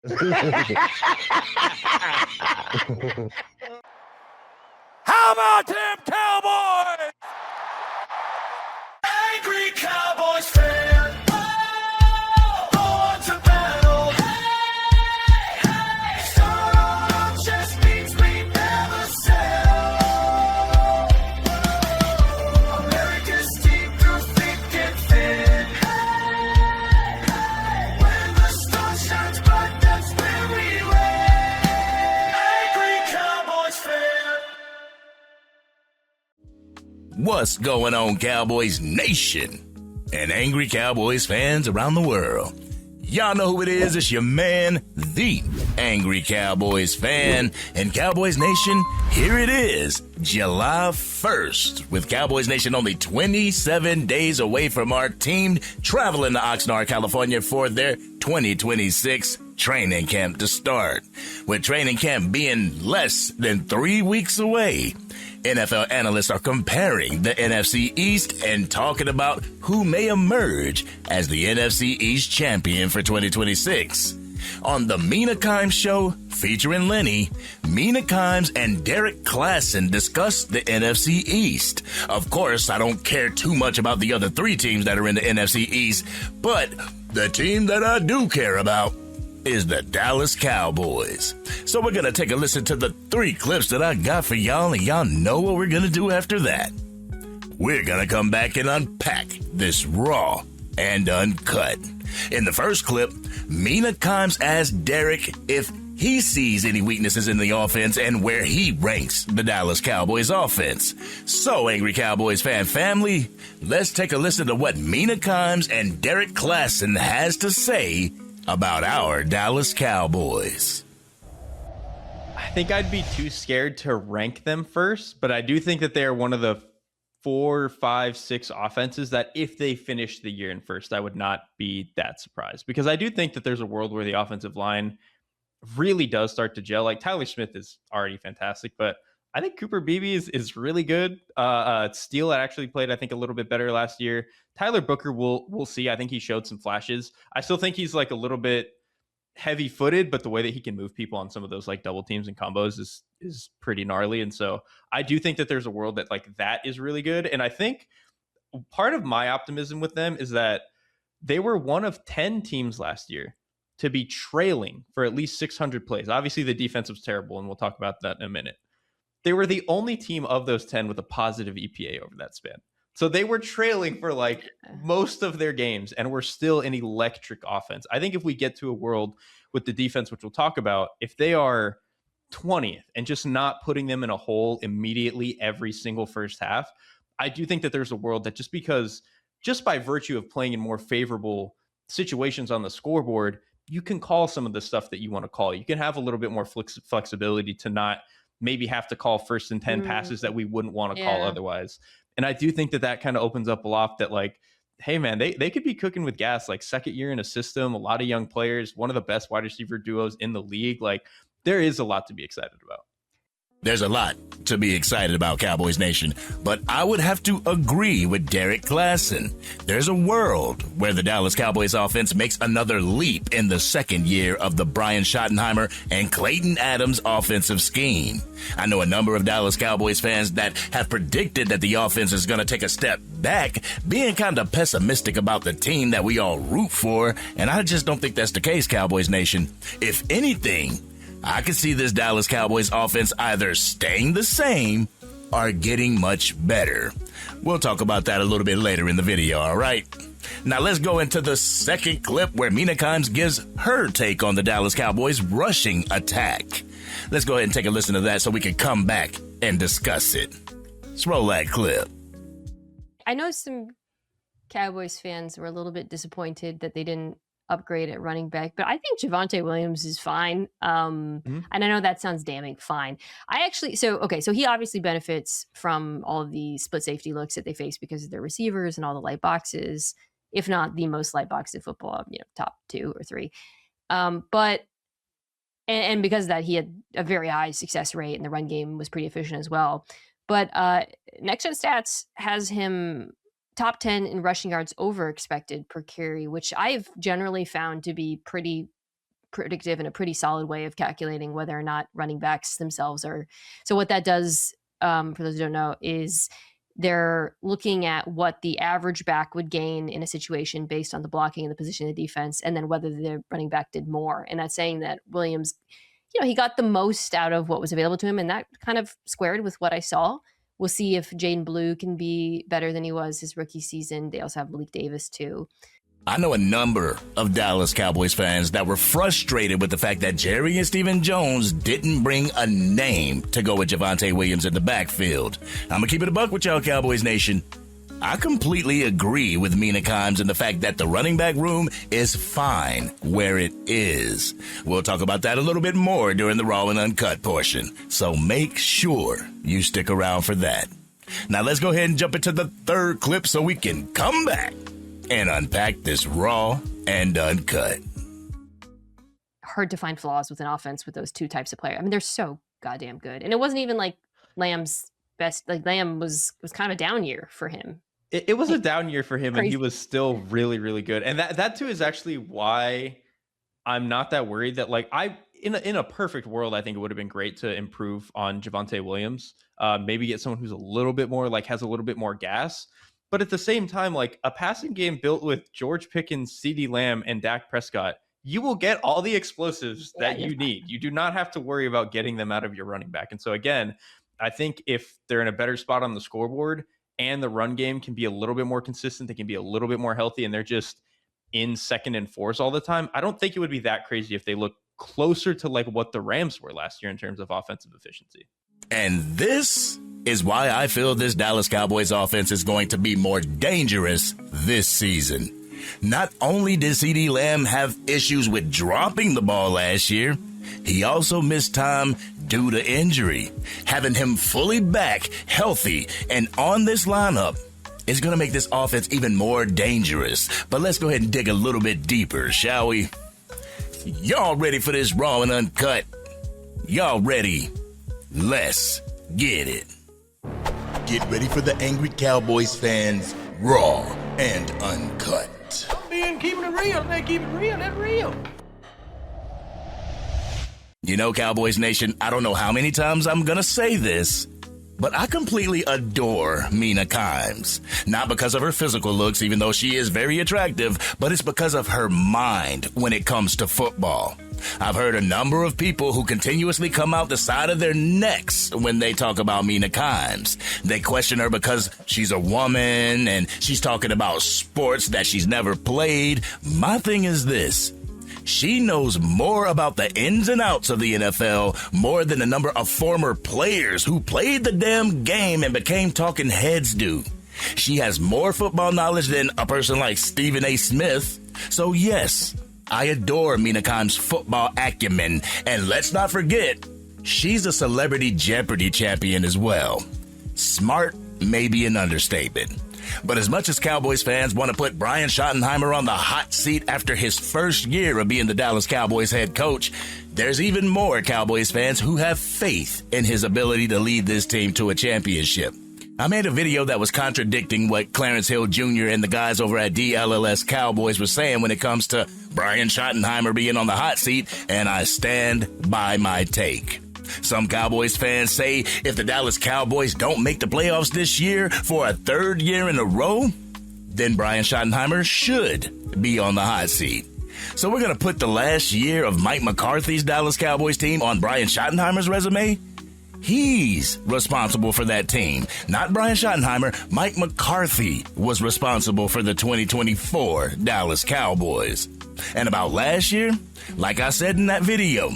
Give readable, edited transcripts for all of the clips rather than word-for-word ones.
How about them Cowboys? Angry Cowboys fan. Born to battle. Some just means we never sell. America's team through thick and thin. When the sun shines bright, that's where we win. Angry Cowboys fan. What's going on, Cowboys Nation and angry Cowboys fans around the world? Y'all know who it is. It's your man, the Angry Cowboys fan. And Cowboys Nation, here it is, July 1st, with Cowboys Nation only 27 days away from our team traveling to Oxnard, California for their 2026 training camp to start. With training camp being less than 3 weeks away, NFL analysts are comparing the NFC East and talking about who may emerge as the NFC East champion for 2026. On the Mina Kimes Show, featuring Lenny, Mina Kimes and Derrik Klassen discussed the NFC East. Of course, I don't care too much about the other three teams that are in the NFC East, but the team that I do care about is the Dallas Cowboys. So we're going to take a listen to the 3 clips that I got for y'all, and y'all know what we're going to do after that. We're going to come back and unpack this raw and uncut. In the first clip, Mina Kimes asked Derrik if he sees any weaknesses in the offense and where he ranks the Dallas Cowboys offense. So, Angry Cowboys fan family, let's take a listen to what Mina Kimes and Derrik Klassen has to say about our Dallas Cowboys. I think I'd be too scared to rank them first, but I do think that they're one of the 4, 5, 6 offenses that if they finish the year in first, I would not be that surprised, because I do think that there's a world where the offensive line really does start to gel. Like Tyler Smith is already fantastic, but I think Cooper Beebe is really good. Steele actually played, I think, a little bit better last year. Tyler Booker, we'll see. I think he showed some flashes. I still think he's like a little bit heavy-footed, but the way that he can move people on some of those like double teams and combos is pretty gnarly. And so I do think that there's a world that like that is really good. And I think part of my optimism with them is that they were one of 10 teams last year to be trailing for at least 600 plays. Obviously, the defense was terrible, and we'll talk about that in a minute. They were the only team of those 10 with a positive EPA over that span. So they were trailing for like most of their games and were still an electric offense. I think if we get to a world with the defense, which we'll talk about, if they are 20th and just not putting them in a hole immediately every single first half, I do think that there's a world that just by virtue of playing in more favorable situations on the scoreboard, you can call some of the stuff that you want to call. You can have a little bit more flexibility to not maybe have to call 1st and 10 passes that we wouldn't want to call otherwise. And I do think that kind of opens up a lot that like, hey man, they could be cooking with gas, like second year in a system, a lot of young players, one of the best wide receiver duos in the league. Like there is a lot to be excited about. There's a lot to be excited about, Cowboys Nation, but I would have to agree with Derrik Klassen. There's a world where the Dallas Cowboys offense makes another leap in the second year of the Brian Schottenheimer and Clayton Adams offensive scheme. I know a number of Dallas Cowboys fans that have predicted that the offense is going to take a step back, being kind of pessimistic about the team that we all root for, and I just don't think that's the case, Cowboys Nation. If anything, I could see this Dallas Cowboys offense either staying the same or getting much better. We'll talk about that a little bit later in the video, all right? Now let's go into the second clip where Mina Kimes gives her take on the Dallas Cowboys rushing attack. Let's go ahead and take a listen to that so we can come back and discuss it. Let's roll that clip. I know some Cowboys fans were a little bit disappointed that they didn't upgrade at running back, but I think Javonte Williams is fine. And I know that sounds damning fine. So he obviously benefits from all of the split safety looks that they face because of their receivers and all the light boxes, if not the most light box in football, top 2 or 3. But because of that, he had a very high success rate and the run game was pretty efficient as well. But Next Gen Stats has him top 10 in rushing yards over expected per carry, which I've generally found to be pretty predictive and a pretty solid way of calculating whether or not running backs themselves are. So what that does, for those who don't know, is they're looking at what the average back would gain in a situation based on the blocking and the position of the defense, and then whether the running back did more. And that's saying that Williams, he got the most out of what was available to him, and that kind of squared with what I saw. We'll see if Jaden Blue can be better than he was his rookie season. They also have Malik Davis too. I know a number of Dallas Cowboys fans that were frustrated with the fact that Jerry and Stephen Jones didn't bring a name to go with Javonte Williams in the backfield. I'm going to keep it a buck with y'all, Cowboys Nation. I completely agree with Mina Kimes in the fact that the running back room is fine where it is. We'll talk about that a little bit more during the Raw and Uncut portion, so make sure you stick around for that. Now let's go ahead and jump into the third clip so we can come back and unpack this Raw and Uncut. Hard to find flaws with an offense with those two types of players. I mean, they're so goddamn good. And it wasn't even like Lamb's best. Like Lamb was kind of a down year for him. It was a down year for him, Crazy. and he was still really, really good. And that too is actually why I'm not that worried that in a perfect world, I think it would have been great to improve on Javonte Williams. Maybe get someone who's a little bit more has a little bit more gas. But at the same time, a passing game built with George Pickens, CeeDee Lamb, and Dak Prescott, you will get all the explosives that you need. You do not have to worry about getting them out of your running back. And so again, I think if they're in a better spot on the scoreboard and the run game can be a little bit more consistent, they can be a little bit more healthy, and they're just in second and fours all the time, I don't think it would be that crazy if they look closer to what the Rams were last year in terms of offensive efficiency. And this is why I feel this Dallas Cowboys offense is going to be more dangerous this season. Not only did CeeDee Lamb have issues with dropping the ball last year, he also missed time due to injury. Having him fully back, healthy, and on this lineup is going to make this offense even more dangerous. But let's go ahead and dig a little bit deeper, shall we? Y'all ready for this Raw and Uncut? Y'all ready? Let's get it. Get ready for the Angry Cowboys fans, Raw and Uncut. Keeping it real. They keep it real. That's real. You know, Cowboys Nation, I don't know how many times I'm going to say this, but I completely adore Mina Kimes. Not because of her physical looks, even though she is very attractive, but it's because of her mind when it comes to football. I've heard a number of people who continuously come out the side of their necks when they talk about Mina Kimes. They question her because she's a woman and she's talking about sports that she's never played. My thing is this. She knows more about the ins and outs of the NFL more than a number of former players who played the damn game and became talking heads do. She has more football knowledge than a person like Stephen A. Smith. So yes, I adore Mina Kimes' football acumen. And let's not forget, she's a Celebrity Jeopardy champion as well. Smart may be an understatement. But as much as Cowboys fans want to put Brian Schottenheimer on the hot seat after his first year of being the Dallas Cowboys head coach, there's even more Cowboys fans who have faith in his ability to lead this team to a championship. I made a video that was contradicting what Clarence Hill Jr. and the guys over at DLLS Cowboys were saying when it comes to Brian Schottenheimer being on the hot seat, and I stand by my take. Some Cowboys fans say if the Dallas Cowboys don't make the playoffs this year for a third year in a row, then Brian Schottenheimer should be on the hot seat. So we're going to put the last year of Mike McCarthy's Dallas Cowboys team on Brian Schottenheimer's resume. He's responsible for that team. Not Brian Schottenheimer. Mike McCarthy was responsible for the 2024 Dallas Cowboys. And about last year, like I said in that video,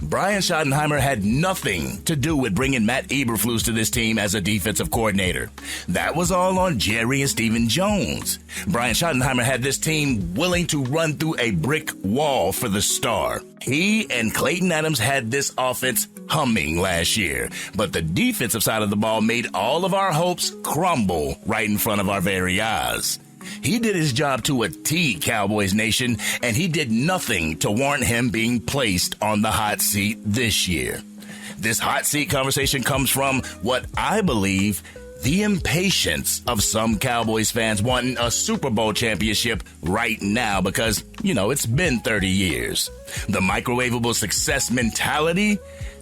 Brian Schottenheimer had nothing to do with bringing Matt Eberflus to this team as a defensive coordinator. That was all on Jerry and Stephen Jones. Brian Schottenheimer had this team willing to run through a brick wall for the star. He and Clayton Adams had this offense humming last year, but the defensive side of the ball made all of our hopes crumble right in front of our very eyes. He did his job to a T, Cowboys Nation, and he did nothing to warrant him being placed on the hot seat this year. This hot seat conversation comes from what I believe the impatience of some Cowboys fans wanting a Super Bowl championship right now because, it's been 30 years. The microwavable success mentality,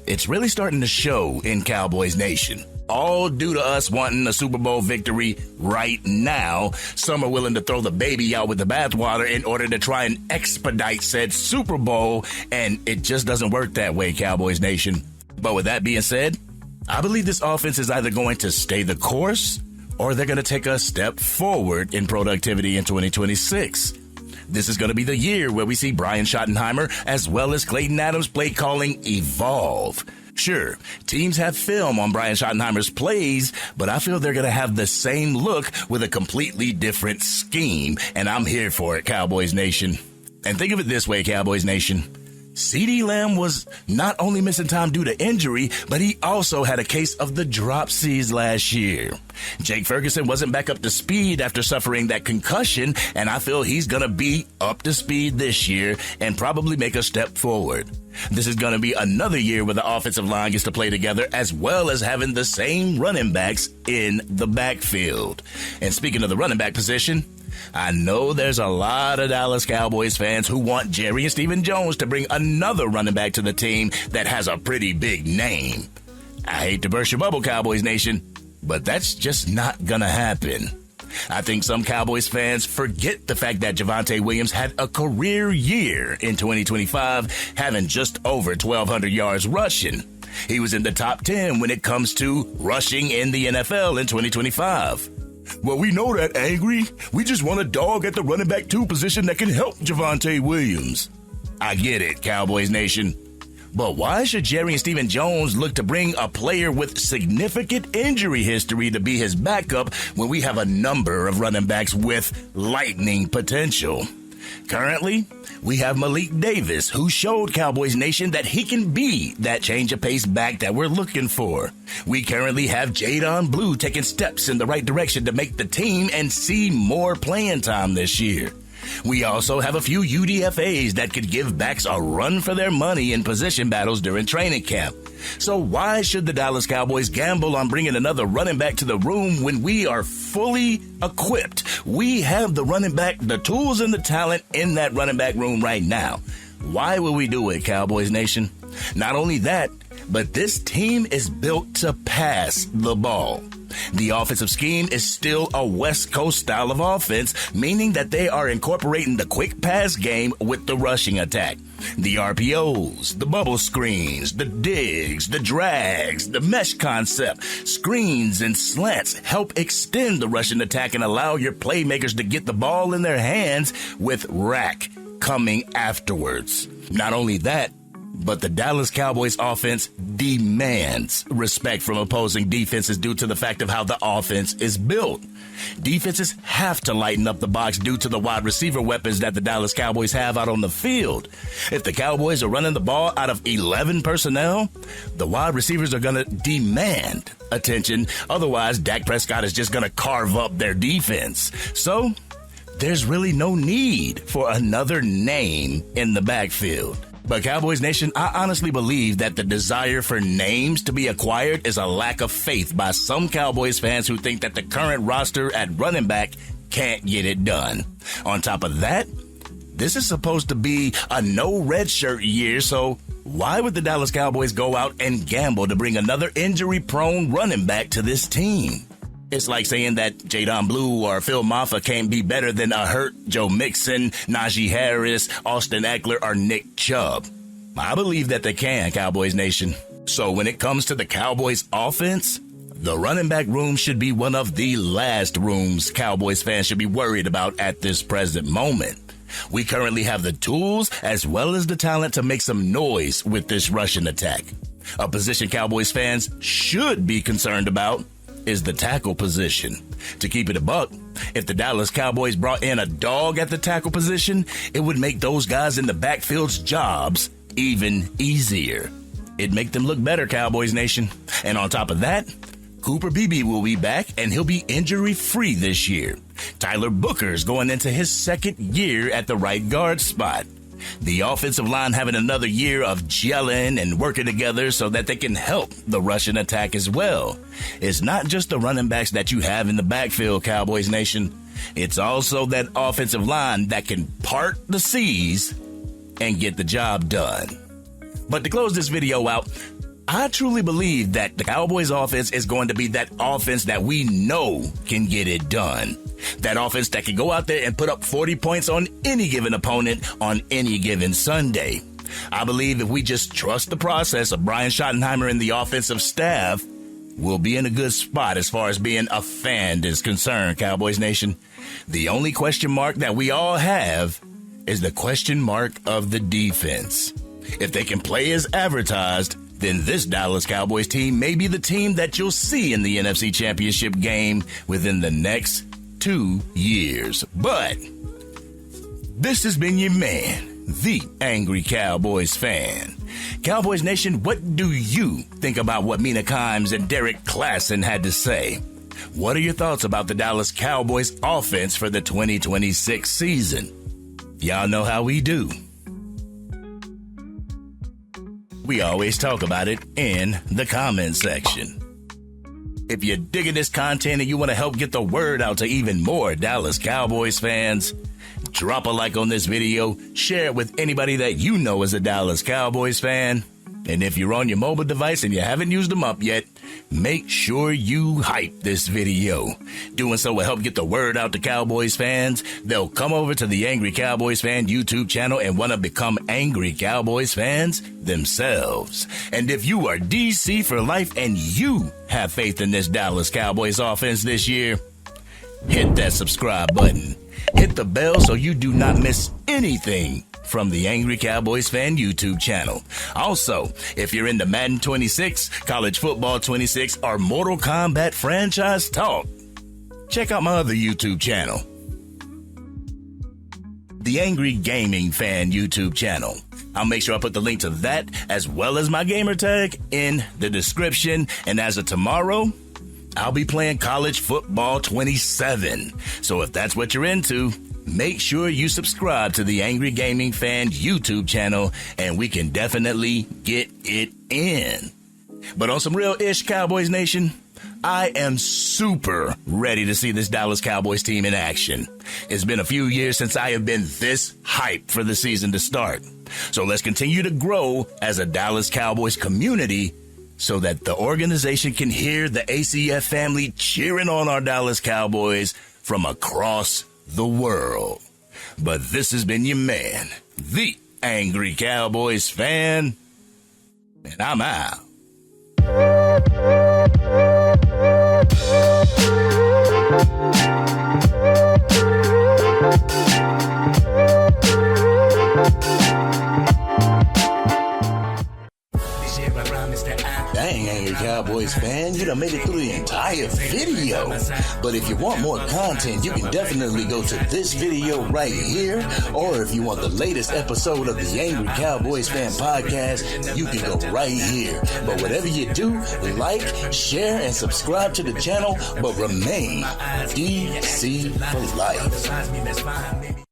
it's really starting to show in Cowboys Nation. All due to us wanting a Super Bowl victory right now. Some are willing to throw the baby out with the bathwater in order to try and expedite said Super Bowl, and it just doesn't work that way, Cowboys Nation. But with that being said, I believe this offense is either going to stay the course or they're going to take a step forward in productivity in 2026. This is going to be the year where we see Brian Schottenheimer as well as Clayton Adams' play calling evolve. Sure, teams have film on Brian Schottenheimer's plays, but I feel they're going to have the same look with a completely different scheme, and I'm here for it, Cowboys Nation. And think of it this way, Cowboys Nation. CeeDee Lamb was not only missing time due to injury, but he also had a case of the dropsies last year. Jake Ferguson wasn't back up to speed after suffering that concussion, and I feel he's going to be up to speed this year and probably make a step forward. This is going to be another year where the offensive line gets to play together as well as having the same running backs in the backfield. And speaking of the running back position, I know there's a lot of Dallas Cowboys fans who want Jerry and Stephen Jones to bring another running back to the team that has a pretty big name. I hate to burst your bubble, Cowboys Nation, but that's just not gonna happen. I think some Cowboys fans forget the fact that Javonte Williams had a career year in 2025, having just over 1,200 yards rushing. He was in the top 10 when it comes to rushing in the NFL in 2025. Well, we know that, Angry. We just want a dog at the running back 2 position that can help Javonte Williams. I get it, Cowboys Nation. But why should Jerry and Stephen Jones look to bring a player with significant injury history to be his backup when we have a number of running backs with lightning potential? Currently, we have Malik Davis, who showed Cowboys Nation that he can be that change of pace back that we're looking for. We currently have Jadon Blue taking steps in the right direction to make the team and see more playing time this year. We also have a few UDFAs that could give backs a run for their money in position battles during training camp. So why should the Dallas Cowboys gamble on bringing another running back to the room when we are fully equipped? We have the running back, the tools and the talent in that running back room right now. Why would we do it, Cowboys Nation? Not only that, but this team is built to pass the ball. The offensive scheme is still a West Coast style of offense, meaning that they are incorporating the quick pass game with the rushing attack. The RPOs, the bubble screens, the digs, the drags, the mesh concept, screens and slants help extend the rushing attack and allow your playmakers to get the ball in their hands with rack coming afterwards. Not only that, but the Dallas Cowboys offense demands respect from opposing defenses due to the fact of how the offense is built. Defenses have to lighten up the box due to the wide receiver weapons that the Dallas Cowboys have out on the field. If the Cowboys are running the ball out of 11 personnel, the wide receivers are going to demand attention. Otherwise, Dak Prescott is just going to carve up their defense. So there's really no need for another name in the backfield. But Cowboys Nation, I honestly believe that the desire for names to be acquired is a lack of faith by some Cowboys fans who think that the current roster at running back can't get it done. On top of that, this is supposed to be a no red shirt year, so why would the Dallas Cowboys go out and gamble to bring another injury-prone running back to this team? It's like saying that Jadon Blue or Phil Maffa can't be better than a hurt Joe Mixon, Najee Harris, Austin Eckler, or Nick Chubb. I believe that they can, Cowboys Nation. So when it comes to the Cowboys offense, the running back room should be one of the last rooms Cowboys fans should be worried about at this present moment. We currently have the tools as well as the talent to make some noise with this rushing attack. A position Cowboys fans should be concerned about is the tackle position. To keep it a buck, if the Dallas Cowboys brought in a dog at the tackle position, it would make those guys in the backfield's jobs even easier. It'd make them look better, Cowboys Nation. And on top of that, Cooper Beebe will be back and he'll be injury-free this year. Tyler Booker's going into his second year at the right guard spot. The offensive line having another year of gelling and working together so that they can help the rushing attack as well. It's not just the running backs that you have in the backfield, Cowboys Nation. It's also that offensive line that can part the seas and get the job done. But to close this video out, I truly believe that the Cowboys offense is going to be that offense that we know can get it done. That offense that can go out there and put up 40 points on any given opponent on any given Sunday. I believe if we just trust the process of Brian Schottenheimer and the offensive staff, we'll be in a good spot as far as being a fan is concerned, Cowboys Nation. The only question mark that we all have is the question mark of the defense. If they can play as advertised, then this Dallas Cowboys team may be the team that you'll see in the NFC Championship game within the next 2 years. But this has been your man, the Angry Cowboys fan. Cowboys Nation, what do you think about what Mina Kimes and Derrik Klassen had to say? What are your thoughts about the Dallas Cowboys offense for the 2026 season? Y'all know how we do. We always talk about it in the comment section. If you're digging this content and you want to help get the word out to even more Dallas Cowboys fans, drop a like on this video, share it with anybody that you know is a Dallas Cowboys fan. And if you're on your mobile device and you haven't used them up yet, make sure you hype this video. Doing so will help get the word out to Cowboys fans. They'll come over to the Angry Cowboys Fan YouTube channel and want to become Angry Cowboys fans themselves. And if you are DC for life and you have faith in this Dallas Cowboys offense this year, hit that subscribe button. Hit the bell so you do not miss anything from the Angry Cowboys Fan YouTube channel. Also, if you're into Madden 26, College Football 26, or Mortal Kombat franchise talk, check out my other YouTube channel, the Angry Gaming Fan YouTube channel. I'll make sure I put the link to that as well as my gamer tag in the description. And as of tomorrow, I'll be playing College Football 27. So if that's what you're into, make sure you subscribe to the Angry Gaming Fan YouTube channel and we can definitely get it in. But on some real-ish, Cowboys Nation, I am super ready to see this Dallas Cowboys team in action. It's been a few years since I have been this hyped for the season to start. So let's continue to grow as a Dallas Cowboys community so that the organization can hear the ACF family cheering on our Dallas Cowboys from across the world. But this has been your man, the Angry Cowboys fan, and I'm out. Dang, Angry Cowboys fan, you done made it through the entire video. But if you want more content, you can definitely go to this video right here. Or if you want the latest episode of the Angry Cowboys Fan Podcast, you can go right here. But whatever you do, like, share, and subscribe to the channel, but remain DC for life.